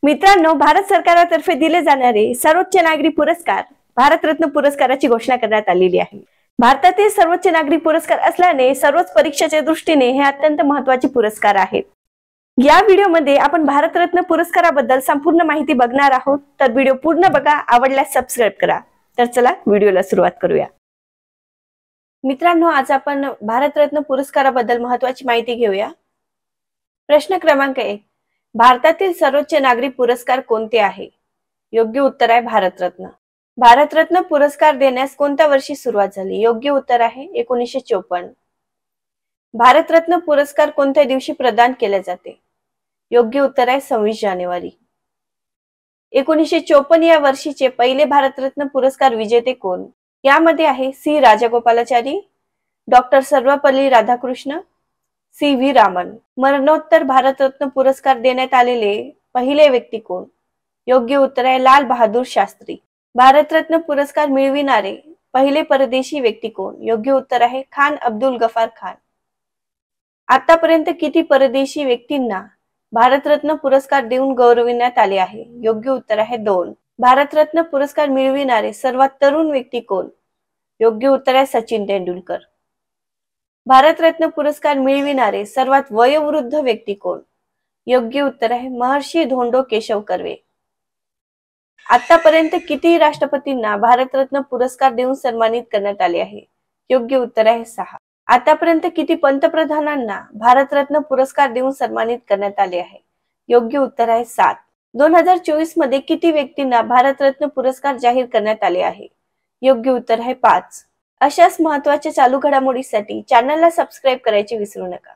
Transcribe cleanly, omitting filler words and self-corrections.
मित्रांनो, भारत सरकारतर्फे दिले जाणारे सर्वोच्च नागरी पुरस्कार भारतरत्न पुरस्काराची घोषणा करण्यात आलेली आहे। भारतातील सर्वोच्च नागरी पुरस्कार असल्याने सर्वच परीक्षेच्या दृष्टीने हे अत्यंत महत्त्वाचे पुरस्कार आहेत। या व्हिडिओमध्ये आपण भारतरत्न पुरस्काराबद्दल संपूर्ण माहिती बघणार आहोत, तर व्हिडिओ पूर्ण बघा, आवडल्यास सबस्क्राइब करा। तर चला व्हिडिओला सुरुवात करूया। मित्रांनो, आज आपण भारतरत्न पुरस्काराबद्दल महत्त्वाची माहिती घेऊया। प्रश्न क्रमांक 1, भारतातील सर्वोच्च नागरी पुरस्कार कोणते आहे? योग्य उत्तर आहे भारतरत्न। भारतरत्न पुरस्कार देण्यास कोणत्या वर्षी सुरुवात झाली? योग्य उत्तर आहे 1954। भारतरत्न पुरस्कार कोणत्या दिवशी प्रदान केले जाते? योग्य उत्तर आहे 26 जानेवारी। 1954 या वर्षीचे पहिले भारतरत्न पुरस्कार विजेते कोण? यामध्ये आहे C Rajagopalachari, doctor Sarvepalli Radhakrishna, C V Raman. मरणोत्तर भारतरत्न पुरस्कार देण्यात आलेले पहिले व्यक्ती कोण? योग्य उत्तर आहे लाल बहादूर शास्त्री। भारतरत्न पुरस्कार मिळविणारे पहिले परदेशी व्यक्ती कोण? योग्य उत्तर आहे खान अब्दुल गफार खान। आतापर्यंत किती परदेशी व्यक्तींना भारतरत्न पुरस्कार देऊन गौरविण्यात आले आहे? योग्य उत्तर आहे 2। भारतरत्न पुरस्कार मिळविणारे सर्वात तरुण व्यक्ती कोण? योग्य उत्तर आहे सचिन तेंडुलकर। भारतरत्न पुरस्कार मिळविणारे सर्वात वयोवृद्ध व्यक्ती कोण? योग्य उत्तर आहे महर्षी धोंडो केशव कर्वे। आतापर्यंत किती राष्ट्रपतींना भारतरत्न पुरस्कार देऊन सन्मानित करण्यात आले आहे? योग्य उत्तर आहे 6। आतापर्यंत किती पंतप्रधानांना भारतरत्न पुरस्कार देऊन सन्मानित करण्यात आले आहे? योग्य उत्तर आहे 7। 2024 मध्ये किती व्यक्तींना भारतरत्न पुरस्कार जाहीर करण्यात आले आहे? योग्य उत्तर आहे 5। अशाच महत्त्वाच्या चालू घडामोडीसाठी चॅनलला सबस्क्राइब करायचे विसरू नका।